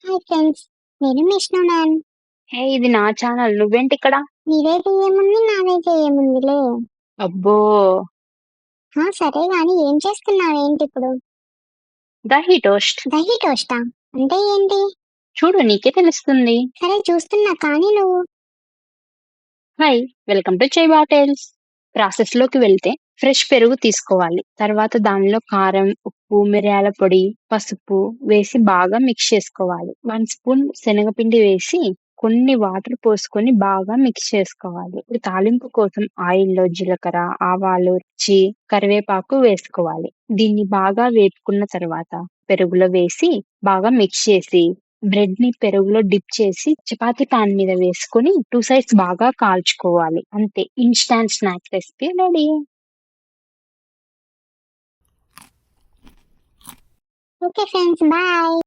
Hi friends, నేను Vishnu ma'am. హే, ఇది నా ఛానల్. నువ్వేంటి ఇక్కడ? నీదైతే ఏముంది, నాదైతే ఏముందిలే. అబ్బో, సరే గాని ఏం చేస్తున్నావు ఏంటి ఇప్పుడు? దహీ టోస్ట్. దహీ టోస్టా అంటే ఏంటి? చూడు, నీకే తెలుస్తుంది. సరే చూస్తున్నా, కానీ నువ్వు హాయ్, వెల్కమ్ టు చై బాటిల్స్. ప్రాసెస్ లోకి వెళ్తే ఫ్రెష్ పెరుగు తీసుకోవాలి. తర్వాత దానిలో కారం, ఉప్పు, మిరియాల పొడి, పసుపు వేసి బాగా మిక్స్ చేసుకోవాలి. 1 స్పూన్ శనగపిండి వేసి కొన్ని వాటర్ పోసుకొని బాగా మిక్స్ చేసుకోవాలి. ఇప్పుడు తాలింపు కోసం ఆయిల్లో జీలకర్ర, ఆవాలు, కరివేపాకు వేసుకోవాలి. దీన్ని బాగా వేపుకున్న తర్వాత పెరుగులో వేసి బాగా మిక్స్ చేసి బ్రెడ్ ని పెరుగులో డిప్ చేసి చపాతీ పాన్ మీద వేసుకొని 2 సైడ్స్ బాగా కాల్చుకోవాలి. అంతే, instant snack recipe ready. Okay friends, bye.